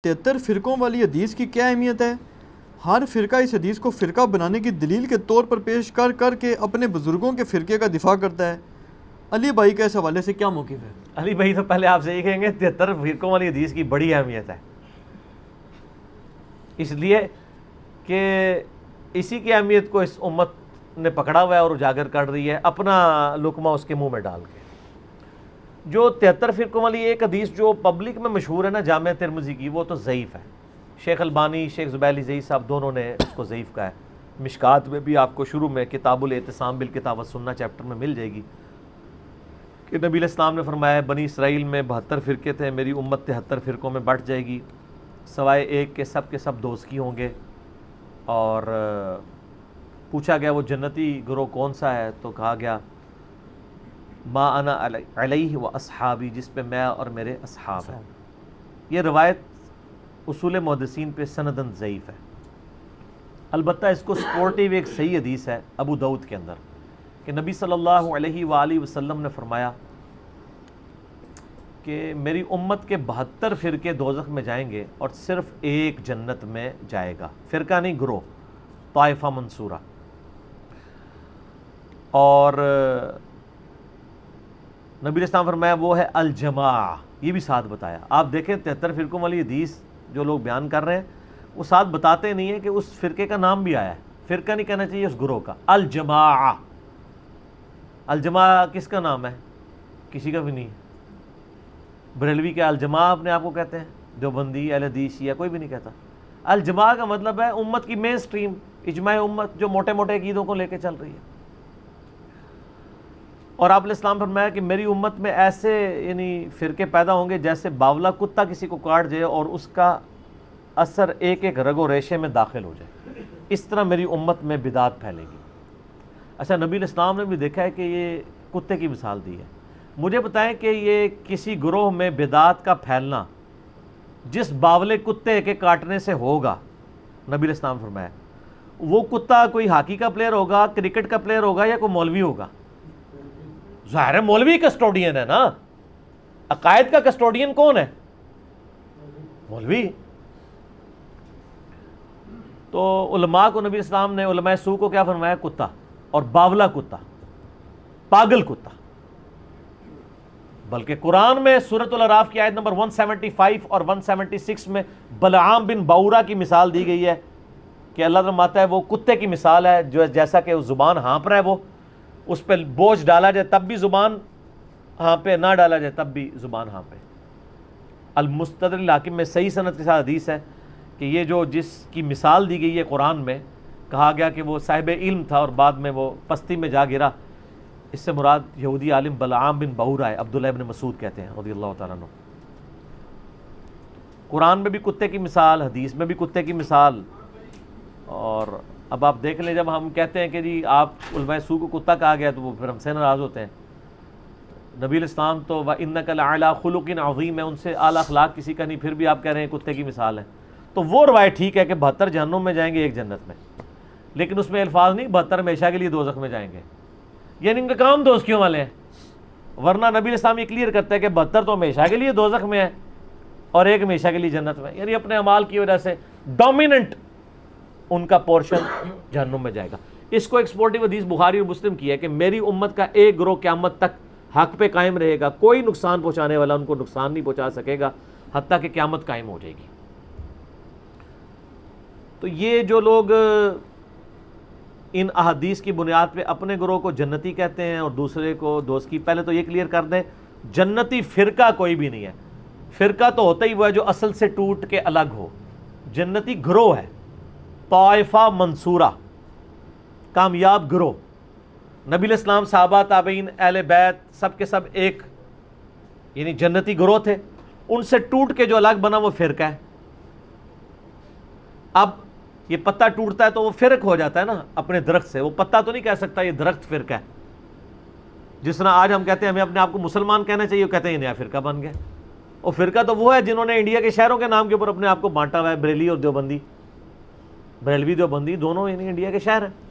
73 فرقوں والی حدیث کی کیا اہمیت ہے؟ ہر فرقہ اس حدیث کو فرقہ بنانے کی دلیل کے طور پر پیش کر کر کے اپنے بزرگوں کے فرقے کا دفاع کرتا ہے۔ علی بھائی کا اس حوالے سے کیا موقف ہے؟ علی بھائی تو پہلے آپ سے یہ کہیں گے 73 فرقوں والی حدیث کی بڑی اہمیت ہے، اس لیے کہ اسی کی اہمیت کو اس امت نے پکڑا ہوا ہے اور اجاگر کر رہی ہے، اپنا لقمہ اس کے منہ میں ڈال کے۔ جو 73 فرقوں والی ایک حدیث جو پبلک میں مشہور ہے نا جامع ترمذی کی، وہ تو ضعیف ہے۔ شیخ البانی، شیخ زبیلی زئی صاحب دونوں نے اس کو ضعیف کہا ہے۔ مشکات میں بھی آپ کو شروع میں کتاب الاعتصام بالکتاب والسنہ چیپٹر میں مل جائے گی کہ نبی علیہ السلام نے فرمایا ہے بنی اسرائیل میں 72 فرقے تھے، میری امت 73 فرقوں میں بٹ جائے گی، سوائے ایک کے سب دوزکی ہوں گے۔ اور پوچھا گیا وہ جنتی گروہ کون سا ہے، تو کہا گیا ما انا علیہ و اصحابی، جس پہ میں اور میرے اصحاب ہیں۔ یہ روایت اصول محدثین پہ سندن ضعیف ہے، البتہ اس کو سپورٹیو ایک صحیح حدیث ہے ابو داؤد کے اندر کہ نبی صلی اللہ علیہ وآلہ وسلم نے فرمایا کہ میری امت کے 72 فرقے دوزخ میں جائیں گے اور صرف ایک جنت میں جائے گا، فرقہ نہیں گروہ، طائفہ منصورہ۔ اور نبی علیہ السلام فرمایا وہ ہے الجماع، یہ بھی ساتھ بتایا۔ آپ دیکھیں 73 فرقوں والی حدیث جو لوگ بیان کر رہے ہیں وہ ساتھ بتاتے نہیں ہیں کہ اس فرقے کا نام بھی آیا ہے، فرقہ نہیں کہنا چاہیے اس گروہ کا، الجماع۔ الجماع کس کا نام ہے؟ کسی کا بھی نہیں۔ بریلوی کے الجماع اپنے آپ کو کہتے ہیں، دیوبندی، اہل حدیث یا کوئی بھی نہیں کہتا۔ الجماع کا مطلب ہے امت کی مین سٹریم، اجماع امت جو موٹے موٹے عقیدوں کو لے کے چل رہی ہے۔ اور آپ علیہ السلام فرمایا کہ میری امت میں ایسے فرقے پیدا ہوں گے جیسے باولا کتا کسی کو کاٹ جائے اور اس کا اثر ایک ایک رگ و ریشے میں داخل ہو جائے، اس طرح میری امت میں بدعت پھیلے گی۔ اچھا، نبی علیہ السلام نے بھی دیکھا ہے کہ یہ کتے کی مثال دی ہے۔ مجھے بتائیں کہ یہ کسی گروہ میں بدعت کا پھیلنا جس باولے کتے کے کاٹنے سے ہوگا، نبی علیہ السلام فرمایا وہ کتا کوئی ہاکی کا پلیئر ہوگا، کرکٹ کا پلیئر ہوگا یا کوئی مولوی ہوگا؟ ظاہر ہے مولوی کسٹوڈین ہے نا، عقائد کا کسٹوڈین کون ہے؟ مولوی۔ تو علماء کو نبی اسلام نے، علماء سو کو کیا فرمایا؟ کتا، اور باولا کتا، پاگل کتا۔ بلکہ قرآن میں سورۃ الاعراف کی آیت نمبر 175 اور 176 میں بلعام بن باورا کی مثال دی گئی ہے کہ اللہ تعالیٰ فرماتا ہے وہ کتے کی مثال ہے، جو جیسا کہ زبان ہانپ رہا ہے، وہ اس پہ بوجھ ڈالا جائے تب بھی زبان ہانپے، نہ ڈالا جائے تب بھی زبان ہانپے۔ المستدرک الحاکم میں صحیح سند کے ساتھ حدیث ہے کہ یہ جو جس کی مثال دی گئی ہے قرآن میں، کہا گیا کہ وہ صاحب علم تھا اور بعد میں وہ پستی میں جا گرا، اس سے مراد یہودی عالم بلعام بن باورا ہے، عبداللہ ابن مسعود کہتے ہیں رضی اللہ تعالیٰ عنہ۔ قرآن میں بھی کتے کی مثال، حدیث میں بھی کتے کی مثال۔ اور اب آپ دیکھ لیں، جب ہم کہتے ہیں کہ جی آپ علماء سو کو کتا کہا گیا تو وہ پھر ہم سے ناراض ہوتے ہیں۔ نبی علیہ السلام تو وَإِنَّكَ لَعَلَىٰ خُلُقٍ عَظِيمٍ ہے، ان سے اعلیٰ اخلاق کسی کا نہیں، پھر بھی آپ کہہ رہے ہیں کتے کی مثال ہے۔ تو وہ روایت ٹھیک ہے کہ 72 جہنم میں جائیں گے، ایک جنت میں، لیکن اس میں الفاظ نہیں 72 ہمیشہ کے لیے دوزخ میں جائیں گے، یعنی ان کا کام دوزکیوں والے ہیں۔ ورنہ نبی علیہ السلام یہ کلیئر کرتا ہے کہ 72 تو ہمیشہ کے لیے دوزخ میں ہے اور ایک ہمیشہ کے لیے جنت میں، یعنی اپنے اعمال کی وجہ سے ڈومیننٹ ان کا پورشن جہنم میں جائے گا۔ اس کو ایک سپورٹیو حدیث بخاری اور مسلم کی ہے کہ میری امت کا ایک گروہ قیامت تک حق پہ قائم رہے گا، کوئی نقصان پہنچانے والا ان کو نقصان نہیں پہنچا سکے گا حتیٰ کہ قیامت قائم ہو جائے گی۔ تو یہ جو لوگ ان احادیث کی بنیاد پہ اپنے گروہ کو جنتی کہتے ہیں اور دوسرے کو دوزکی، پہلے تو یہ کلیئر کر دیں جنتی فرقہ کوئی بھی نہیں ہے، فرقہ تو ہوتا ہی وہ ہے جو اصل سے ٹوٹ کے الگ ہو، جنتی گروہ ہے، طائفہ منصورہ، کامیاب گروہ۔ نبی علیہ السلام، صحابہ، تابعین، اہل بیت سب کے سب ایک یعنی جنتی گروہ تھے، ان سے ٹوٹ کے جو الگ بنا وہ فرقہ ہے۔ اب یہ پتہ ٹوٹتا ہے تو وہ فرق ہو جاتا ہے نا اپنے درخت سے، وہ پتہ تو نہیں کہہ سکتا یہ درخت فرقہ ہے۔ جس طرح آج ہم کہتے ہیں ہمیں اپنے آپ کو مسلمان کہنا چاہیے، وہ کہتے ہیں یہ نیا فرقہ بن گیا۔ اور فرقہ تو وہ ہے جنہوں نے انڈیا کے شہروں کے نام کے اوپر اپنے آپ کو بانٹا ہوا ہے، بریلی اور دیوبندی، بریلوی دیوبندی دونوں یعنی انڈیا کے شہر ہیں،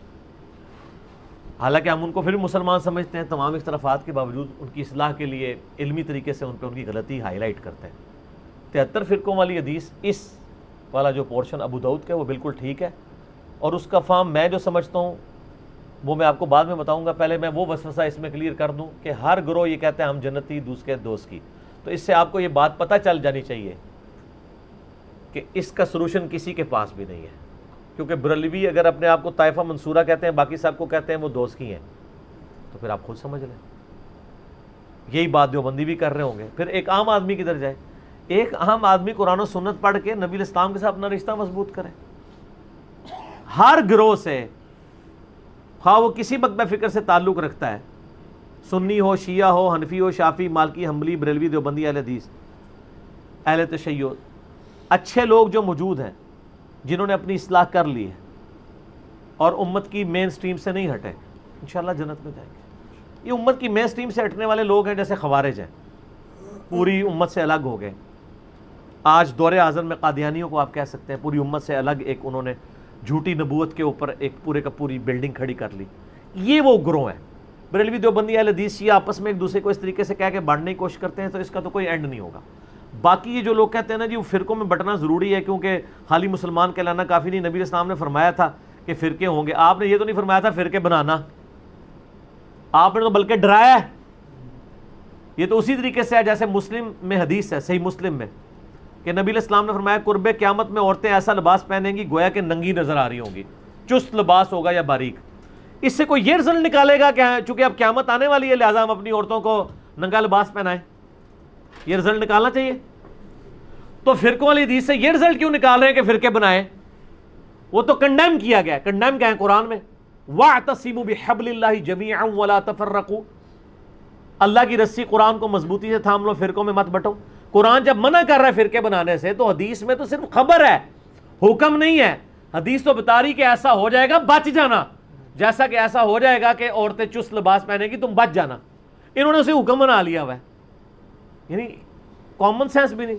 حالانکہ ہم ان کو پھر مسلمان سمجھتے ہیں، تمام اختلافات کے باوجود ان کی اصلاح کے لیے علمی طریقے سے ان پہ ان کی غلطی ہائی لائٹ کرتے ہیں۔ 73 فرقوں والی حدیث اس والا جو پورشن ابو داؤد کا ہے وہ بالکل ٹھیک ہے، اور اس کا فہم میں جو سمجھتا ہوں وہ میں آپ کو بعد میں بتاؤں گا. پہلے میں وہ وسوسہ اس میں کلیئر کر دوں کہ ہر گروہ یہ کہتے ہیں ہم جنتی دوسرے دوست کی، تو اس سے آپ کو یہ بات پتہ چل جانی چاہیے کہ اس کا سلوشن کسی کے پاس بھی نہیں ہے. کیونکہ بریلوی اگر اپنے آپ کو طائفہ منصورہ کہتے ہیں، باقی سب کو کہتے ہیں وہ دوست کی ہیں، تو پھر آپ خود سمجھ لیں. یہی بات دیوبندی بھی کر رہے ہوں گے. پھر ایک عام آدمی کدھر جائے؟ ایک عام آدمی قرآن و سنت پڑھ کے نبی الاسلام کے ساتھ اپنا رشتہ مضبوط کرے. ہر گروہ سے، خواہ وہ کسی مکتب فکر سے تعلق رکھتا ہے، سنی ہو، شیعہ ہو، حنفی ہو، شافعی، مالکی، حنبلی، بریلوی، دیوبندی، اہل حدیث، اہل تشیع، اچھے لوگ جو موجود ہیں جنہوں نے اپنی اصلاح کر لی ہے اور امت کی مین سٹریم سے نہیں ہٹے، انشاءاللہ جنت میں جائیں گے. یہ امت کی مین سٹریم سے ہٹنے والے لوگ ہیں جیسے خوارج ہیں، پوری امت سے الگ ہو گئے. آج دور اعظم میں قادیانیوں کو آپ کہہ سکتے ہیں پوری امت سے الگ، ایک انہوں نے جھوٹی نبوت کے اوپر ایک پورے کا پوری بلڈنگ کھڑی کر لی. یہ وہ گروہ ہیں. بریلوی، دیوبندی، اہل حدیث، شیعہ آپس میں ایک دوسرے کو اس طریقے سے کہہ کے بانٹنے کی کوشش کرتے ہیں، تو اس کا تو کوئی اینڈ نہیں ہوگا. باقی یہ جو لوگ کہتے ہیں نا جی وہ فرقوں میں بٹنا ضروری ہے کیونکہ خالی مسلمان کہلانا کافی نہیں، نبی اسلام نے فرمایا تھا کہ فرقے ہوں گے. آپ نے یہ تو نہیں فرمایا تھا فرقے بنانا، آپ نے تو بلکہ ڈرایا ہے. یہ تو اسی طریقے سے ہے جیسے مسلم میں حدیث ہے، صحیح مسلم میں، کہ نبی علیہ السلام نے فرمایا قرب قیامت میں عورتیں ایسا لباس پہنیں گی گویا کہ ننگی نظر آ رہی ہوں گی، چست لباس ہوگا یا باریک. اس سے کوئی یہ رزلٹ نکالے گا کہ چونکہ اب قیامت آنے والی ہے لہٰذا ہم اپنی عورتوں کو ننگا لباس پہنائیں؟ یہ رزلٹ نکالنا چاہیے. تو فرقوں والی حدیث سے یہ رزلٹ کیوں نکال رہے ہیں کہ فرقے بنائیں؟ وہ تو کنڈیم کیا گیا. کنڈیم کیا ہے قرآن میں؟ وَاعْتَصِمُوا بِحَبْلِ اللَّهِ جَمِيعًا وَلَا تَفَرَّقُوا. اللہ کی رسی قرآن کو مضبوطی سے تھام لو، فرقوں میں مت بٹو. قرآن جب منع کر رہا ہے فرقے بنانے سے تو حدیث میں تو صرف خبر ہے، حکم نہیں ہے. حدیث تو بتا رہی کہ ایسا ہو جائے گا بچ جانا، جیسا کہ ایسا ہو جائے گا کہ عورتیں چست لباس پہنے گی تم بچ جانا. انہوں نے اسے حکم بنا لیا ہوا ہے. یعنی کامن سینس بھی نہیں.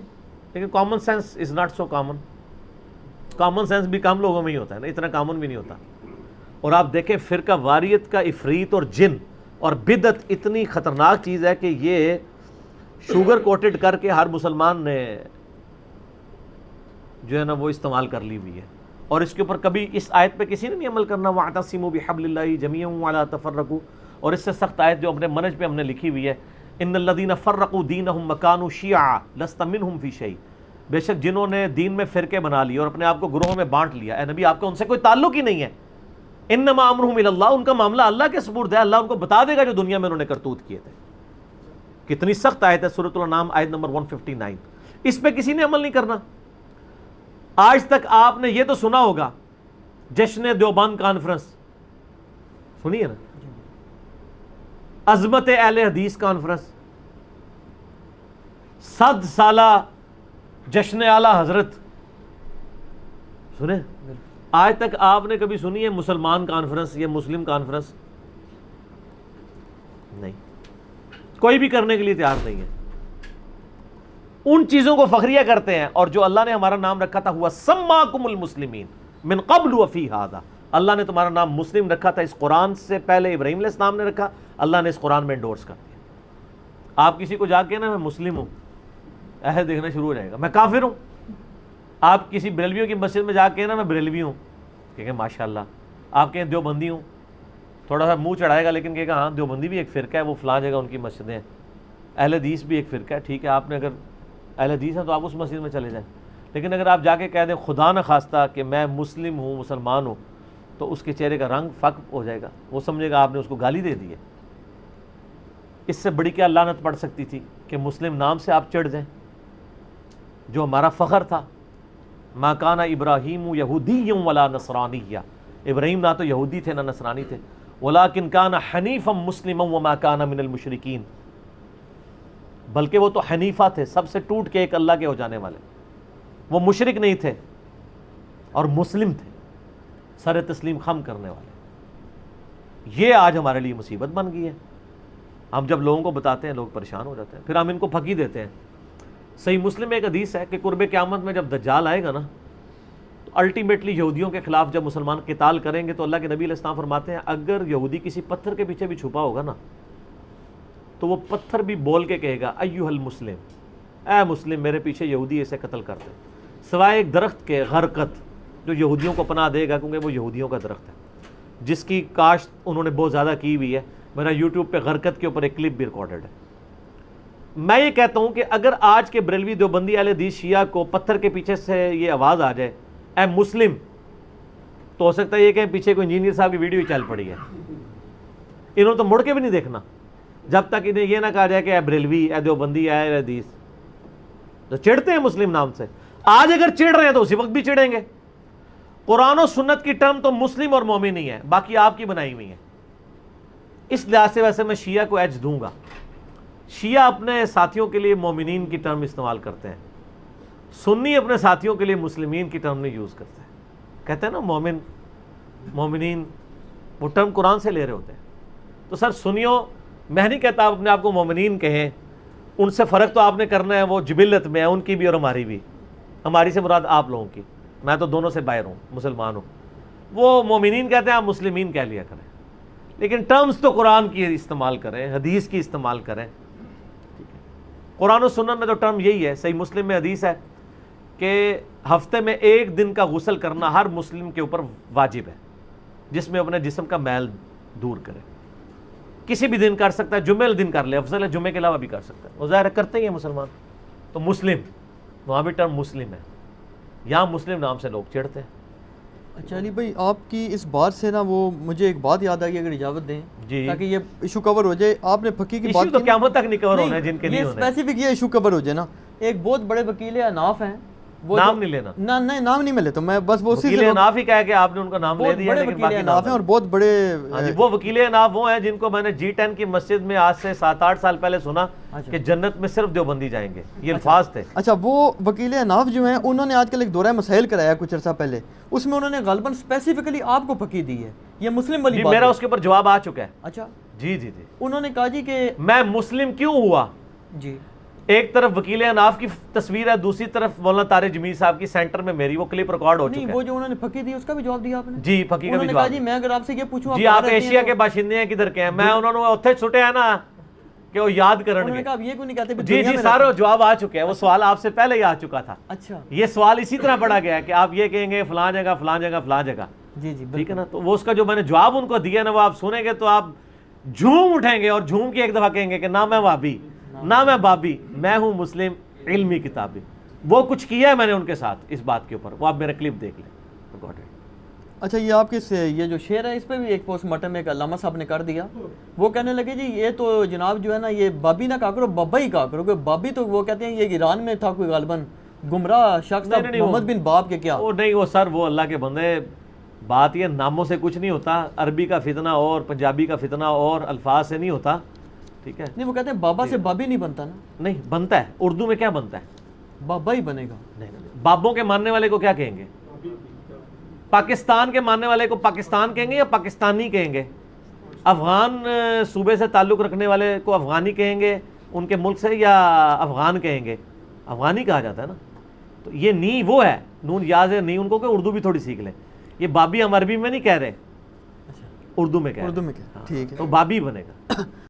لیکن common sense is not so common. Common sense بھی کم لوگوں میں ہی ہوتا ہے نا، اتنا کامن بھی نہیں ہوتا. اور آپ دیکھیں فرقہ واریت کا عفریت اور جن اور بدعت اتنی خطرناک چیز ہے کہ یہ شوگر کوٹڈ کر کے ہر مسلمان نے جو ہے نا وہ استعمال کر لی ہوئی ہے. اور اس کے اوپر کبھی اس آیت پہ کسی نے نہیں عمل کرنا، وَاعْتَصِمُوا بِحَبْلِ اللَّهِ جَمِيعًا وَلَا تَفَرَّقُوا. اور اس سے سخت آیت جو اپنے منج پہ ہم نے لکھی ہوئی ہے، ان الذین فرقوا دینہم وکانوا شیعا لست منہم فی شیء. بے شک جنہوں نے دین میں فرقے بنا لیے اور اپنے آپ کو گروہوں میں بانٹ لیا، اے نبی آپ کا ان سے کوئی تعلق ہی نہیں ہے. انما امرہم الی اللہ، ان کا معاملہ اللہ کے سپرد ہے، اللہ ان کو بتا دے گا جو دنیا میں انہوں نے کرتوت کیے تھے. کتنی سخت آیت ہے، سورۃ الانعام آیت نمبر 159. اس پہ کسی نے عمل نہیں کرنا. آج تک آپ نے یہ تو سنا ہوگا جشن دیوبند کانفرنس سنی ہے نا، عظمت اہل حدیث کانفرنس، 100 سالہ جشن اعلی حضرت سنے. آج تک آپ نے کبھی سنی ہے مسلمان کانفرنس یا مسلم کانفرنس؟ نہیں، کوئی بھی کرنے کے لیے تیار نہیں ہے. ان چیزوں کو فخریہ کرتے ہیں. اور جو اللہ نے ہمارا نام رکھا تھا ہوا سماکم المسلمین من قبل وفی ھذا، اللہ نے تمہارا نام مسلم رکھا تھا اس قرآن سے پہلے، ابراہیم علیہ السلام نے رکھا، اللہ نے اس قرآن میں انڈورس کر دیا. آپ کسی کو جا کے نا میں مسلم ہوں ایسے دیکھنا شروع ہو جائے گا، میں کافر ہوں. آپ کسی بریلویوں کی مسجد میں جا کے نا میں بریلوی ہوں، کہیں ماشاءاللہ. آپ کہیں دیوبندی ہوں، تھوڑا سا منہ چڑھائے گا لیکن کہے گا ہاں دیوبندی بھی ایک فرقہ ہے، وہ فلاں جگہ ان کی مسجدیں ہیں. اہل حدیث بھی ایک فرقہ ہے، ٹھیک ہے آپ نے اگر اہل حدیث ہیں تو آپ اس مسجد میں چلے جائیں. لیکن اگر آپ جا کے کہہ دیں خدا نہ خواستہ کہ میں مسلم ہوں، مسلمان ہوں، تو اس کے چہرے کا رنگ فق ہو جائے گا، وہ سمجھے گا آپ نے اس کو گالی دے دی ہے. اس سے بڑی کیا لعنت پڑ سکتی تھی کہ مسلم نام سے آپ چڑھ جائیں، جو ہمارا فخر تھا. ما کان ابراہیم یہودی ولا نصرانی، ابراہیم نہ تو یہودی تھے نہ نصرانی تھے، ولکن کان حنیفا مسلما وما کان من المشرکین، بلکہ وہ تو حنیفہ تھے، سب سے ٹوٹ کے ایک اللہ کے ہو جانے والے. وہ مشرک نہیں تھے اور مسلم تھے، سر تسلیم خم کرنے والے. یہ آج ہمارے لیے مصیبت بن گئی ہے. ہم جب لوگوں کو بتاتے ہیں لوگ پریشان ہو جاتے ہیں، پھر ہم ان کو پھکی دیتے ہیں. صحیح مسلم میں ایک حدیث ہے کہ قرب قیامت میں جب دجال آئے گا نا تو الٹیمیٹلی یہودیوں کے خلاف جب مسلمان قتال کریں گے تو اللہ کے نبی علیہ السلام فرماتے ہیں اگر یہودی کسی پتھر کے پیچھے بھی چھپا ہوگا نا تو وہ پتھر بھی بول کے کہے گا ایھا المسلم، اے مسلم میرے پیچھے یہودی اسے قتل کر دے، سوائے ایک درخت کے غرقت جو یہودیوں کو پناہ دے گا، کیونکہ وہ یہودیوں کا درخت ہے جس کی کاشت انہوں نے بہت زیادہ کی ہوئی ہے. میرا یوٹیوب پہ غرقت کے اوپر ایک کلپ بھی ریکارڈڈ ہے. میں یہ کہتا ہوں کہ اگر آج کے بریلوی دیوبندی اہل حدیث شیعہ کو پتھر کے پیچھے سے یہ آواز آ جائے اے مسلم، تو ہو سکتا ہے یہ کہ پیچھے کوئی انجینئر صاحب کی ویڈیو چل پڑی ہے. انہوں نے تو مڑ کے بھی نہیں دیکھنا جب تک انہیں یہ نہ کہا جائے کہ اے بریلوی، اے دیوبندی، اے اہل حدیث. تو چڑھتے ہیں مسلم نام سے، آج اگر چڑھ رہے ہیں تو اسی وقت بھی چڑھیں گے. قرآن و سنت کی ٹرم تو مسلم اور مومن ہی ہے، باقی آپ کی بنائی ہوئی ہیں. اس لحاظ سے ویسے میں شیعہ کو ایج دوں گا. شیعہ اپنے ساتھیوں کے لیے مومنین کی ٹرم استعمال کرتے ہیں، سنی اپنے ساتھیوں کے لیے مسلمین کی ٹرم نہیں یوز کرتے ہیں. کہتے ہیں نا مومن، مومنین، وہ ٹرم قرآن سے لے رہے ہوتے ہیں. تو سر سنیوں، میں نہیں کہتا آپ اپنے آپ کو مومنین کہیں، ان سے فرق تو آپ نے کرنا ہے، وہ جبلت میں ہے، ان کی بھی اور ہماری بھی. ہماری سے مراد آپ لوگوں کی، میں تو دونوں سے باہر ہوں، مسلمان ہوں. وہ مومنین کہتے ہیں، آپ مسلمین کہہ لیا کریں، لیکن ٹرمز تو قرآن کی استعمال کریں، حدیث کی استعمال کریں. قرآن و سنت میں تو ٹرم یہی ہے. صحیح مسلم میں حدیث ہے کہ ہفتے میں ایک دن کا غسل کرنا ہر مسلم کے اوپر واجب ہے، جس میں اپنے جسم کا میل دور کرے. کسی بھی دن کر سکتا ہے، جمعہ دن کر لے، افضل ہے جمعے کے علاوہ بھی کر سکتا ہے. وہ ظاہر کرتے ہی ہیں مسلمان. تو مسلم، وہاں بھی ٹرم مسلم ہے، یہاں مسلم نام سے لوگ چڑھتے ہیں. اچھا علی بھائی، آپ کی اس بات سے نا وہ مجھے ایک بات یاد آئی، اگر اجازت دیں جی، تاکہ یہ ایشو کور ہو جائے. آپ نے فقی کی ایشو بات تو کی، قیامت تک نہیں کور ہونا ہے، جن کے نہیں یہ ہونے. اسپیسیفک یہ ایشو کور ہو جائے نا. ایک بہت بڑے وکیل اناف ہیں، وہ نام نہیں لینا، نہیں نام نہیں میں لیتا، میں بس وہ اسی وکیل سے اناف ہی کہا کہ آپ نے ان کا نام لے دیا، بڑے لیکن وکیل باقی اناف ہیں نام اور بہت بڑے. ہاں جی، وہ وکیل اناف وہ ہیں جن کو میں نے G10 کی مسجد میں آج سے 7-8 سال پہلے سنا کہ جنت میں صرف دیوبندی جائیں گے، یہ الفاظ تھے. اچھا، وہ وکیل اناف جو ہیں انہوں نے آج کل ایک دورہ مسائل کرایا کچھ عرصہ پہلے، اس میں انہوں نے غالباً اسپیسیفکلی آپ کو فقی دی ہے. یہ مسلم والی جی، بات میرا ہے. اس کے اوپر جواب آ چکا ہے. اچھا، جی جی جی، انہوں نے کہا جی کہ میں مسلم کیوں ہوا. جی، ایک طرف وکیل اناف کی تصویر ہے، دوسری طرف مولانا طارق جمیل صاحب کی سینٹر میں میری، وہ کلپ ریکارڈ ہو نہیں، چکا وہ ہے. جو انہوں نے فقی دی اس کا بھی جواب دیا آپ نے. جی، فقی کا انہوں بھی نے کہا جواب. جی میں اگر آپ سے یہ پوچھوں جی، آپ ایشیا کے باشندے ہیں، کدھر کے ہیں؟ میں انہوں نے اتھے چھٹے ہیں نا کہ وہ یاد انہوں کرن نے گے. کہا اب یہ کیوں نہیں کہتے جی جی، سارا جواب آ چکا ہے. وہ سوال آپ سے پہلے ہی آ چکا تھا. اچھا، یہ سوال اسی طرح پڑھا گیا ہے کہ آپ یہ کہیں گے فلاں جگہ فلاں جگہ فلاں جگہ. جی جی، ٹھیک ہے نا. تو وہ اس کا جو میں نے جواب ان کو دیا نا، وہ آپ سنیں گے تو آپ جھوم اٹھیں گے اور جھوم کے ایک دفعہ کہیں گے کہ نہ میں وابی، نہ میں بابی، میں ہوں مسلم علمی کتابی. وہ کچھ کیا ہے میں نے ان کے ساتھ اس بات کے اوپر، وہ آپ میرا کلپ دیکھ لیں. اچھا، یہ آپ کے یہ جو شعر ہے اس پہ بھی ایک پوسٹ مارٹم ایک علامہ صاحب نے کر دیا. وہ کہنے لگے جی یہ تو جناب جو ہے نا یہ بابی نہ کہا کرو، بابا ہی کہا کرو. کہ بابی تو وہ کہتے ہیں یہ ایران میں تھا کوئی غالباً گمراہ شخص تھا، محمد بن باب کے کیا. وہ نہیں، وہ سر وہ اللہ کے بندے، بات یہ ناموں سے کچھ نہیں ہوتا. عربی کا فتنہ اور پنجابی کا فتنہ اور الفاظ سے نہیں ہوتا. ٹھیک ہے، نہیں، وہ کہتے ہیں بابا سے بابی نہیں بنتا نا. نہیں بنتا ہے. اردو میں کیا بنتا ہے؟ بابا ہی بنے گا. نہیں، بابوں کے ماننے والے کو کیا کہیں گے؟ پاکستان کے ماننے والے کو پاکستان کہیں گے یا پاکستانی کہیں گے؟ افغان صوبے سے تعلق رکھنے والے کو افغانی کہیں گے ان کے ملک سے، یا افغان کہیں گے؟ افغانی کہا جاتا ہے نا. تو یہ نی وہ ہے، نون یاز ہے، نی ان کو کہ اردو بھی تھوڑی سیکھ لیں. یہ بابی ہم عربی میں نہیں کہہ رہے، اردو میں کہہ رہے. اردو میں کیا، ٹھیک ہے. تو بابی بنے گا.